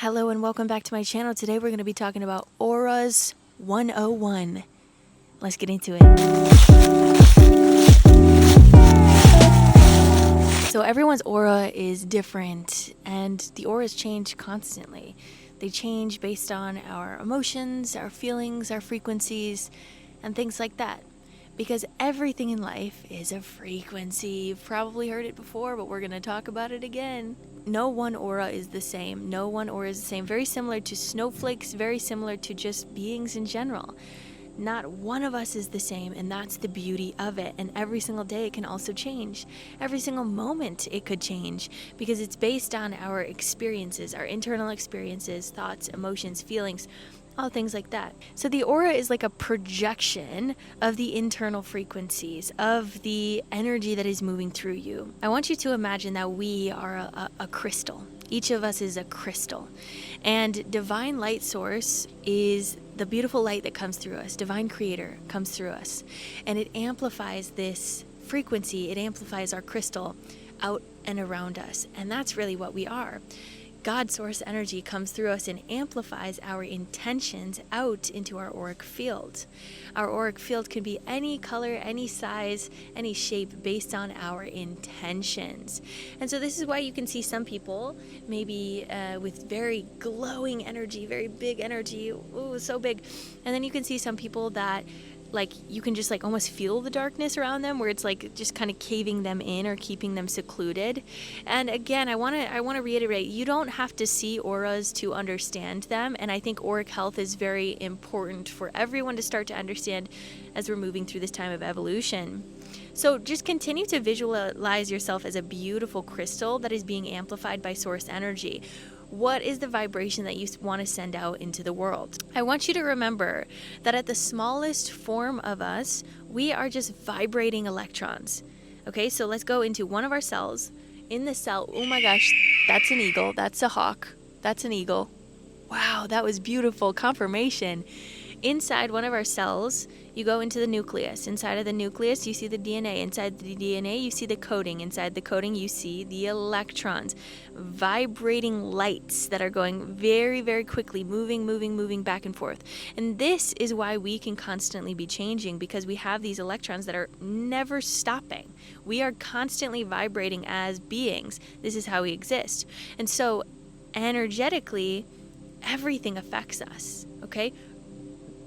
Hello and welcome back to my channel. Today we're going to be talking about Auras 101. Let's get into it. So everyone's aura is different and the auras change constantly. They change based on our emotions, our feelings, our frequencies, and things like that. Because everything in life is a frequency. You've probably heard it before, but we're going to talk about it again. No one aura is the same. No one aura is the same. Very similar to snowflakes, very similar to just beings in general. Not one of us is the same, and that's the beauty of it. And every single day it can also change. Every single moment it could change because it's based on our experiences, our internal experiences, thoughts, emotions, feelings, all things like that. So the aura is like a projection of the internal frequencies, of the energy that is moving through you. I want you to imagine that we are a crystal. Each of us is a crystal. And divine light source is the beautiful light that comes through us. Divine creator comes through us. And it amplifies this frequency. It amplifies our crystal out and around us. And that's really what we are. God source energy comes through us and amplifies our intentions out into our auric field. Our auric field can be any color, any size, any shape based on our intentions. And so this is why you can see some people maybe with very glowing energy, very big energy, ooh, so big. And then you can see some people that like you can just like almost feel the darkness around them, where it's like just kind of caving them in or keeping them secluded. And again, I want to reiterate, you don't have to see auras to understand them. And I think auric health is very important for everyone to start to understand as we're moving through this time of evolution. So just continue to visualize yourself as a beautiful crystal that is being amplified by source energy. What is the vibration that you want to send out into the world? I want you to remember that at the smallest form of us, we are just vibrating electrons. Okay, so let's go into one of our cells. In the cell, oh my gosh, that's an eagle, that's a hawk, that's an eagle. Wow, that was beautiful confirmation. Inside one of our cells, you go into the nucleus. Inside of the nucleus, you see the DNA. Inside the DNA, you see the coding. Inside the coding, you see the electrons. Vibrating lights that are going very, very quickly, moving back and forth. And this is why we can constantly be changing, because we have these electrons that are never stopping. We are constantly vibrating as beings. This is how we exist. And so energetically, everything affects us, okay?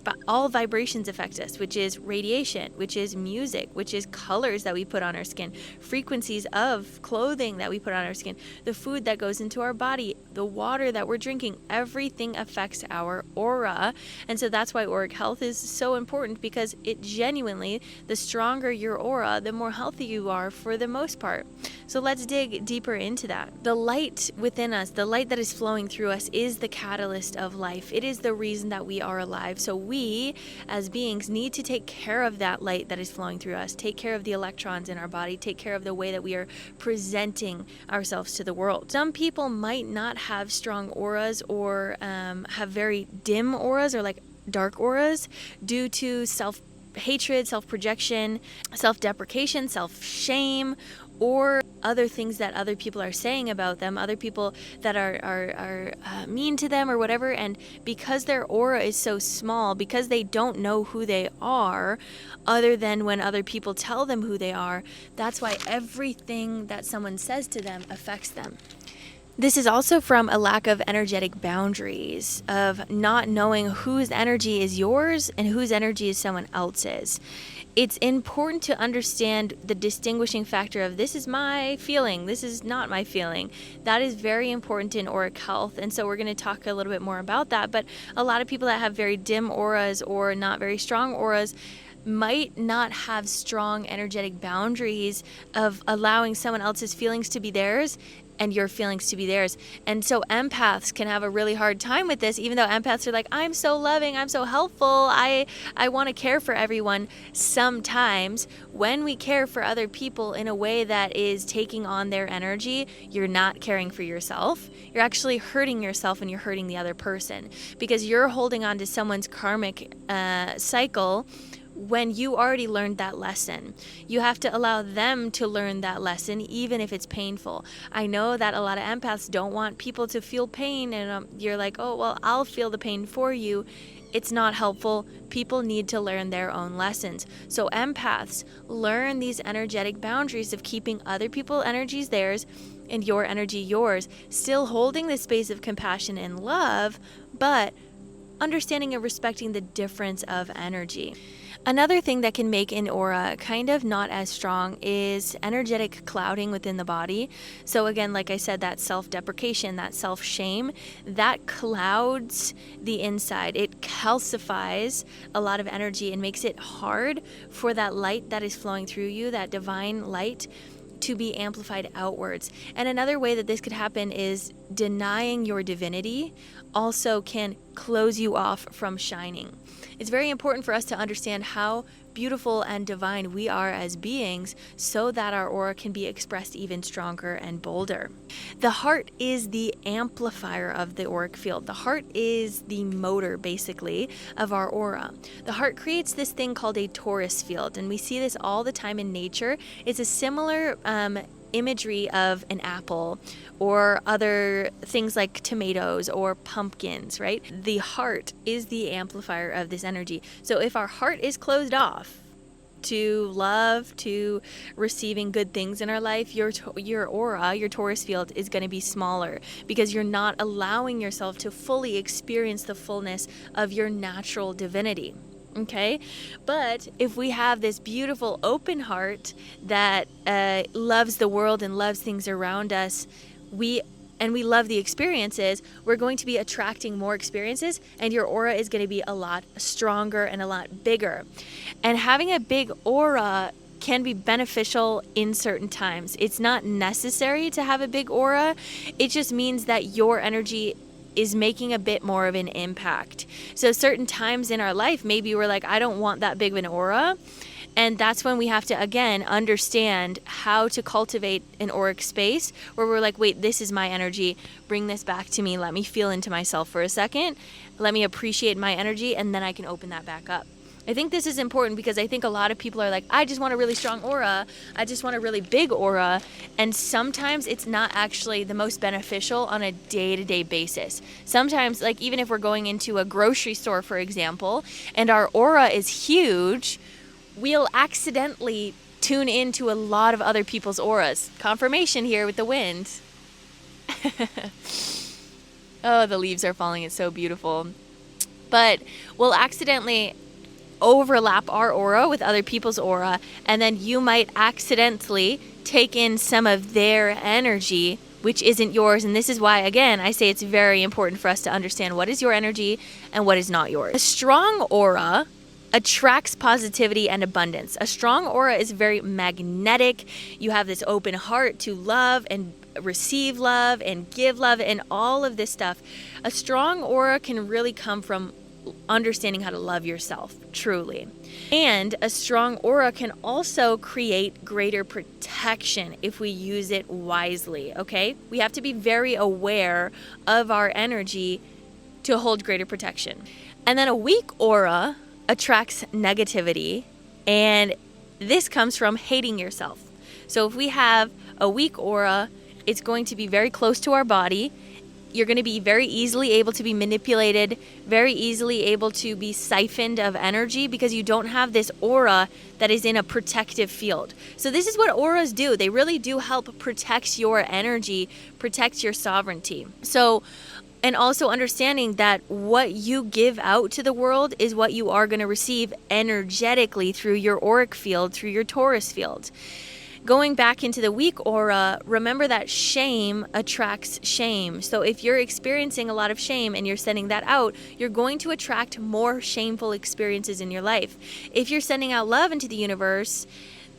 But all vibrations affect us, which is radiation, which is music, which is colors that we put on our skin, frequencies of clothing that we put on our skin, the food that goes into our body, the water that we're drinking, everything affects our aura. And so that's why auric health is so important, because it genuinely, the stronger your aura, the more healthy you are for the most part. So let's dig deeper into that. The light within us, the light that is flowing through us, is the catalyst of life. It is the reason that we are alive. So we, as beings, need to take care of that light that is flowing through us, take care of the electrons in our body, take care of the way that we are presenting ourselves to the world. Some people might not have strong auras or have very dim auras or like dark auras due to self-hatred, self-projection, self-deprecation, self-shame, or other things that other people are saying about them, other people that are mean to them or whatever. And because their aura is so small, because they don't know who they are other than when other people tell them who they are, that's why everything that someone says to them affects them. This is also from a lack of energetic boundaries, of not knowing whose energy is yours and whose energy is someone else's. It's important to understand the distinguishing factor of this is my feeling, this is not my feeling. That is very important in auric health, and so we're going to talk a little bit more about that. But a lot of people that have very dim auras or not very strong auras might not have strong energetic boundaries of allowing someone else's feelings to be theirs and your feelings to be theirs. And so empaths can have a really hard time with this, even though empaths are like, I'm so loving, I'm so helpful, I want to care for everyone. Sometimes when we care for other people in a way that is taking on their energy, you're not caring for yourself. You're actually hurting yourself and you're hurting the other person, because you're holding on to someone's karmic cycle when you already learned that lesson. You have to allow them to learn that lesson, even if it's painful. I know that a lot of empaths don't want people to feel pain, and you're like, oh, well, I'll feel the pain for you. It's not helpful. People need to learn their own lessons. So empaths learn these energetic boundaries of keeping other people's energies theirs and your energy yours, still holding the space of compassion and love, but understanding and respecting the difference of energy. Another thing that can make an aura kind of not as strong is energetic clouding within the body. So again, like I said, that self-deprecation, that self-shame, that clouds the inside. It calcifies a lot of energy and makes it hard for that light that is flowing through you, that divine light, to be amplified outwards. And another way that this could happen is denying your divinity also can close you off from shining. It's very important for us to understand how beautiful and divine we are as beings so that our aura can be expressed even stronger and bolder. The heart is the amplifier of the auric field. The heart is the motor, basically, of our aura. The heart creates this thing called a torus field, and we see this all the time in nature. It's a similar imagery of an apple or other things like tomatoes or pumpkins, right? The heart is the amplifier of this energy. So if our heart is closed off to love, to receiving good things in our life, your aura, your torus field is going to be smaller because you're not allowing yourself to fully experience the fullness of your natural divinity. Okay, but if we have this beautiful open heart that loves the world and loves things around us, we love the experiences, we're going to be attracting more experiences, and your aura is going to be a lot stronger and a lot bigger. And having a big aura can be beneficial in certain times. It's not necessary to have a big aura. It just means that your energy is making a bit more of an impact. So certain times in our life, maybe we're like, I don't want that big of an aura. And that's when we have to, again, understand how to cultivate an auric space where we're like, wait, this is my energy. Bring this back to me. Let me feel into myself for a second. Let me appreciate my energy, and then I can open that back up. I think this is important because I think a lot of people are like, I just want a really strong aura. I just want a really big aura. And sometimes it's not actually the most beneficial on a day-to-day basis. Sometimes, like even if we're going into a grocery store, for example, and our aura is huge, we'll accidentally tune into a lot of other people's auras. Confirmation here with the wind. Oh, the leaves are falling. It's so beautiful. But we'll accidentally overlap our aura with other people's aura, and then you might accidentally take in some of their energy, which isn't yours. And this is why, again, I say it's very important for us to understand what is your energy and what is not yours. A strong aura attracts positivity and abundance. A strong aura is very magnetic. You have this open heart to love and receive love and give love and all of this stuff. A strong aura can really come from understanding how to love yourself, truly. And a strong aura can also create greater protection if we use it wisely, okay? We have to be very aware of our energy to hold greater protection. And then a weak aura attracts negativity, and this comes from hating yourself. So if we have a weak aura, it's going to be very close to our body. You're going to be very easily able to be manipulated, very easily able to be siphoned of energy because you don't have this aura that is in a protective field. So this is what auras do. They really do help protect your energy, protect your sovereignty. So, and also understanding that what you give out to the world is what you are going to receive energetically through your auric field, through your torus field. Going back into the weak aura, remember that shame attracts shame. So if you're experiencing a lot of shame and you're sending that out, you're going to attract more shameful experiences in your life. If you're sending out love into the universe,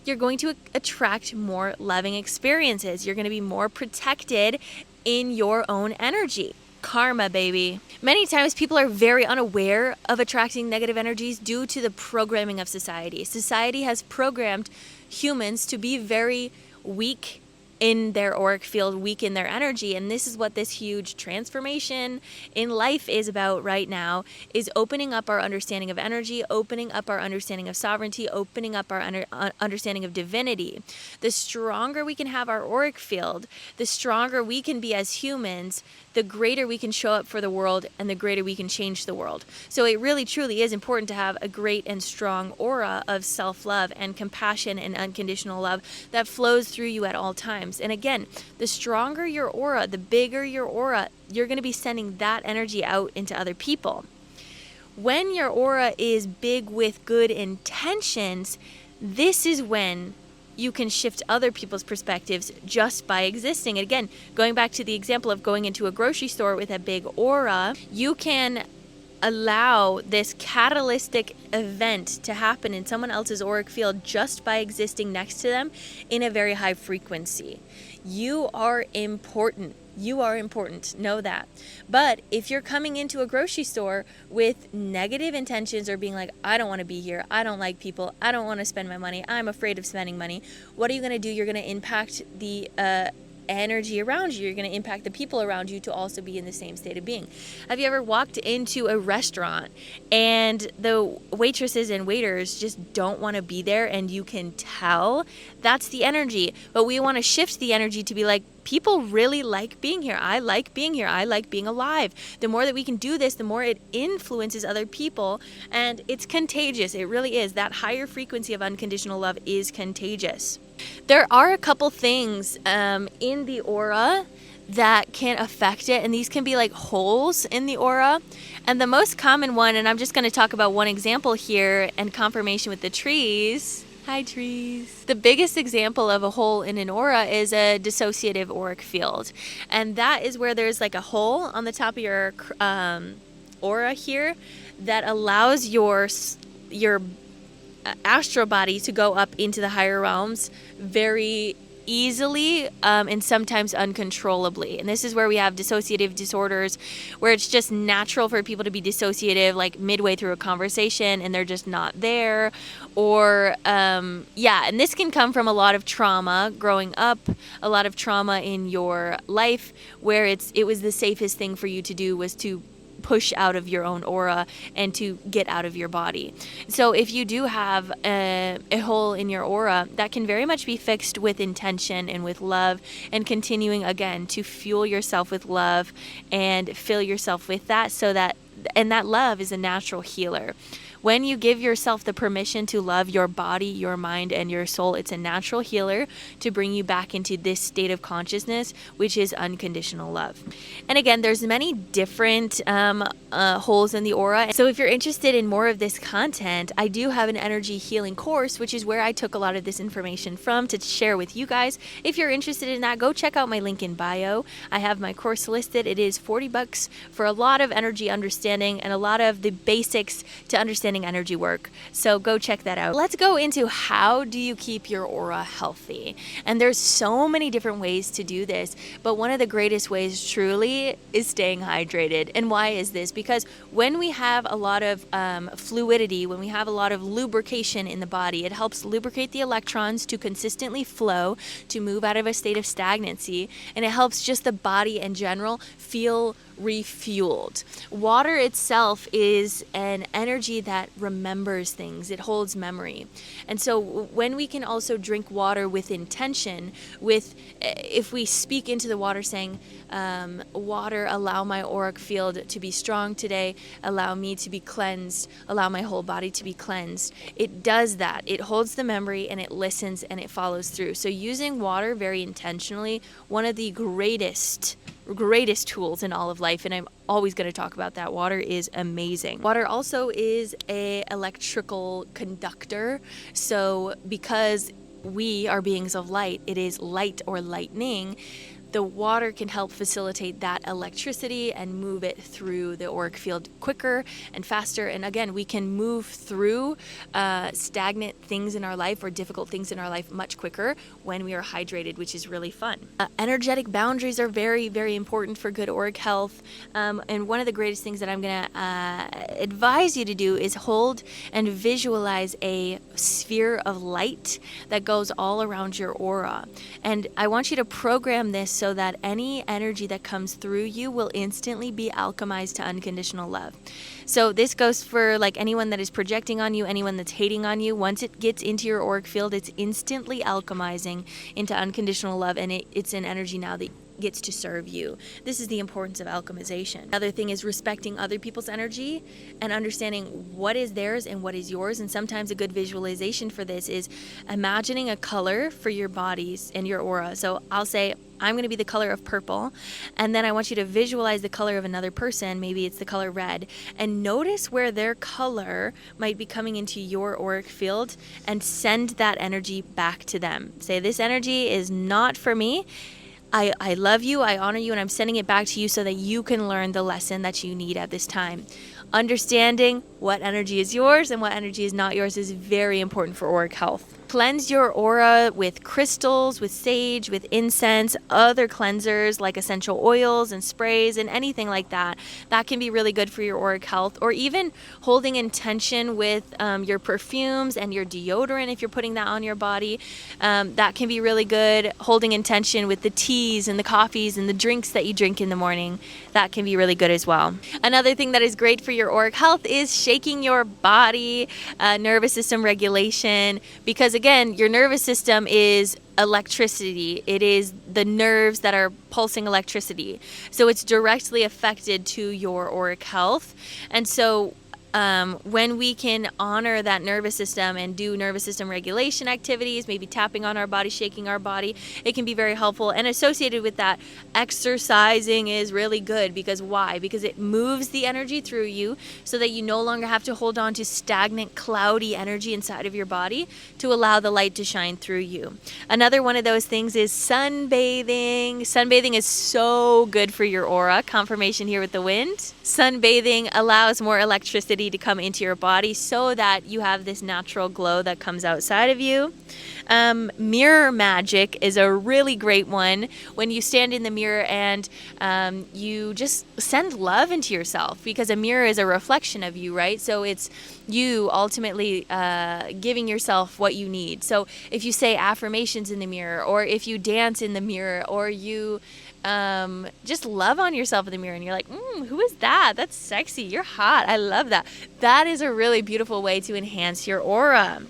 you're going to attract more loving experiences. You're going to be more protected in your own energy. Karma, baby. Many times people are very unaware of attracting negative energies due to the programming of society. Society has programmed humans to be very weak in their auric field weaken their energy. And this is what this huge transformation in life is about right now, is opening up our understanding of energy, opening up our understanding of sovereignty, opening up our understanding of divinity. The stronger we can have our auric field, the stronger we can be as humans, the greater we can show up for the world, and the greater we can change the world. So it really truly is important to have a great and strong aura of self-love and compassion and unconditional love that flows through you at all times. And again, the stronger your aura, the bigger your aura, you're going to be sending that energy out into other people. When your aura is big with good intentions, this is when you can shift other people's perspectives just by existing. And again, going back to the example of going into a grocery store with a big aura, you can allow this catalytic event to happen in someone else's auric field just by existing next to them in a very high frequency. You are important. You are important. Know that. But if you're coming into a grocery store with negative intentions or being like, I don't want to be here, I don't like people, I don't want to spend my money, I'm afraid of spending money, what are you going to do? You're going to impact the energy around you. You're going to impact the people around you to also be in the same state of being. Have you ever walked into a restaurant and the waitresses and waiters just don't want to be there and you can tell? That's the energy. But we want to shift the energy to be like, people really like being here. I like being here. I like being alive. The more that we can do this, the more it influences other people, and it's contagious. It really is. That higher frequency of unconditional love is contagious. There are a couple things in the aura that can affect it, and these can be like holes in the aura. And the most common one, and I'm just going to talk about one example here and confirmation with the trees. Hi, trees. The biggest example of a hole in an aura is a dissociative auric field. And that is where there's like a hole on the top of your aura here that allows your astral body to go up into the higher realms very easily and sometimes uncontrollably. And this is where we have dissociative disorders, where it's just natural for people to be dissociative like midway through a conversation and they're just not there. Or and this can come from a lot of trauma growing up, a lot of trauma in your life where it was the safest thing for you to do was to push out of your own aura and to get out of your body. So if you do have a hole in your aura, that can very much be fixed with intention and with love, and continuing again to fuel yourself with love and fill yourself with that, and that love is a natural healer. When you give yourself the permission to love your body, your mind, and your soul, it's a natural healer to bring you back into this state of consciousness, which is unconditional love. And again, there's many different holes in the aura. So if you're interested in more of this content, I do have an energy healing course, which is where I took a lot of this information from to share with you guys. If you're interested in that, go check out my link in bio. I have my course listed. It is $40 for a lot of energy understanding and a lot of the basics to understanding energy work. So go check that out. Let's go into how do you keep your aura healthy? And there's so many different ways to do this, but one of the greatest ways truly is staying hydrated. And why is this? Because when we have a lot of fluidity, when we have a lot of lubrication in the body, it helps lubricate the electrons to consistently flow, to move out of a state of stagnancy, and it helps just the body in general feel refueled. Water itself is an energy that remembers things. It holds memory. And so when we can also drink water with intention, if we speak into the water saying, water, allow my auric field to be strong today, allow me to be cleansed, allow my whole body to be cleansed. It does that. It holds the memory and it listens and it follows through. So using water very intentionally, one of the greatest tools in all of life, and I'm always going to talk about that. Water is amazing. Water also is a electrical conductor. So because we are beings of light, it is light or lightning. the water can help facilitate that electricity and move it through the auric field quicker and faster. And again, we can move through stagnant things in our life or difficult things in our life much quicker when we are hydrated, which is really fun. Energetic boundaries are very, very important for good auric health. And one of the greatest things that I'm going to advise you to do is hold and visualize a sphere of light that goes all around your aura. And I want you to program this so that any energy that comes through you will instantly be alchemized to unconditional love. So this goes for like anyone that is projecting on you, anyone that's hating on you. Once it gets into your auric field, it's instantly alchemizing into unconditional love, and it's an energy now that gets to serve you. This is the importance of alchemization. Another thing is respecting other people's energy and understanding what is theirs and what is yours. And sometimes a good visualization for this is imagining a color for your bodies and your aura. So I'll say, I'm going to be the color of purple, and then I want you to visualize the color of another person. Maybe it's the color red, and notice where their color might be coming into your auric field and send that energy back to them. Say, this energy is not for me. I love you, I honor you, and I'm sending it back to you so that you can learn the lesson that you need at this time. Understanding what energy is yours and what energy is not yours is very important for auric health. Cleanse your aura with crystals, with sage, with incense, other cleansers like essential oils and sprays and anything like that. That can be really good for your auric health. Or even holding intention with your perfumes and your deodorant if you're putting that on your body. That can be really good. Holding intention with the teas and the coffees and the drinks that you drink in the morning. That can be really good as well. Another thing that is great for your auric health is shaking your body, nervous system regulation, because again, your nervous system is electricity. It is the nerves that are pulsing electricity. So it's directly affected to your auric health. And so when we can honor that nervous system and do nervous system regulation activities, maybe tapping on our body, shaking our body, it can be very helpful. And associated with that, exercising is really good. Because why? Because it moves the energy through you so that you no longer have to hold on to stagnant, cloudy energy inside of your body to allow the light to shine through you. Another one of those things is sunbathing. Sunbathing is so good for your aura. Confirmation here with the wind. Sunbathing allows more electricity to come into your body so that you have this natural glow that comes outside of you. Mirror magic is a really great one. When you stand in the mirror and you just send love into yourself, because a mirror is a reflection of you, right? So it's you ultimately giving yourself what you need. So if you say affirmations in the mirror, or if you dance in the mirror, or you just love on yourself in the mirror and you're like, who is that? That's sexy. You're hot. I love that. That is a really beautiful way to enhance your aura.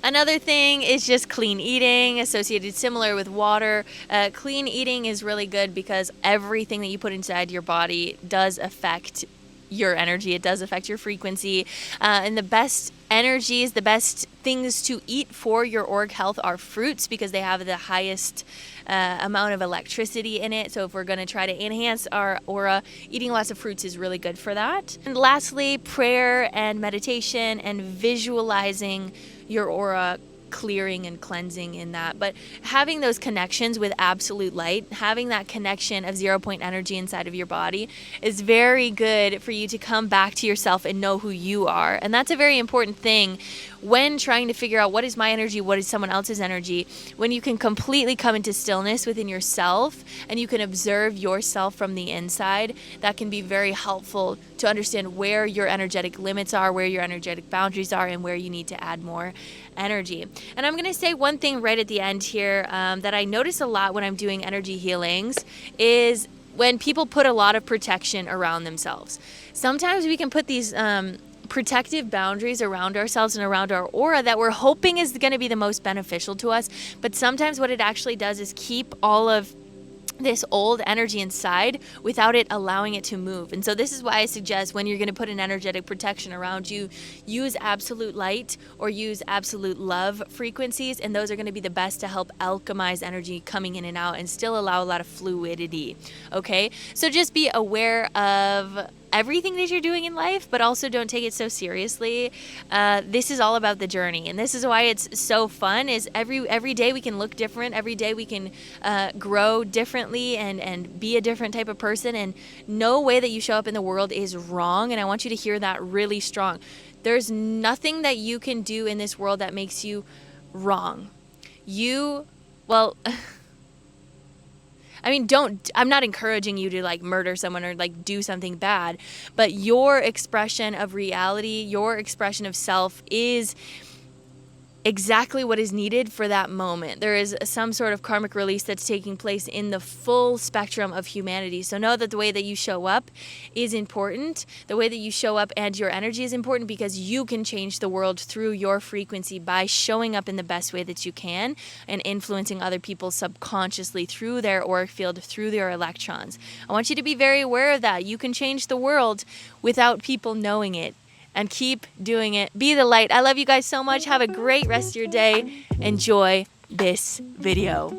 Another thing is just clean eating, associated similar with water. Clean eating is really good because everything that you put inside your body does affect your energy. It does affect your frequency. And the best energies, the best things to eat for your auric health are fruits, because they have the highest amount of electricity in it. So if we're going to try to enhance our aura, eating lots of fruits is really good for that. And lastly, prayer and meditation and visualizing your aura clearing and cleansing in that. But having those connections with absolute light, having that connection of 0 point energy inside of your body is very good for you to come back to yourself and know who you are. And that's a very important thing when trying to figure out what is my energy, what is someone else's energy. When you can completely come into stillness within yourself and you can observe yourself from the inside, that can be very helpful to understand where your energetic limits are, where your energetic boundaries are, and where you need to add more energy. And I'm going to say one thing right at the end here that I notice a lot when I'm doing energy healings is when people put a lot of protection around themselves. Sometimes we can put these protective boundaries around ourselves and around our aura that we're hoping is going to be the most beneficial to us. But sometimes what it actually does is keep all of this old energy inside without it allowing it to move. And so this is why I suggest when you're going to put an energetic protection around you, use absolute light or use absolute love frequencies, and those are going to be the best to help alchemize energy coming in and out and still allow a lot of fluidity. Okay, so just be aware of everything that you're doing in life, but also don't take it so seriously. This is all about the journey, and this is why it's so fun. Is every day we can look different. Every day we can grow differently and be a different type of person. And no way that you show up in the world is wrong. And I want you to hear that really strong. There's nothing that you can do in this world that makes you wrong. Well, I mean, I'm not encouraging you to like murder someone or like do something bad, but your expression of reality, your expression of self is exactly what is needed for that moment. There is some sort of karmic release that's taking place in the full spectrum of humanity. So know that the way that you show up is important. The way that you show up and your energy is important, because you can change the world through your frequency by showing up in the best way that you can and influencing other people subconsciously through their auric field, through their electrons. I want you to be very aware of that. You can change the world without people knowing it. And keep doing it. Be the light. I love you guys so much. Have a great rest of your day. Enjoy this video.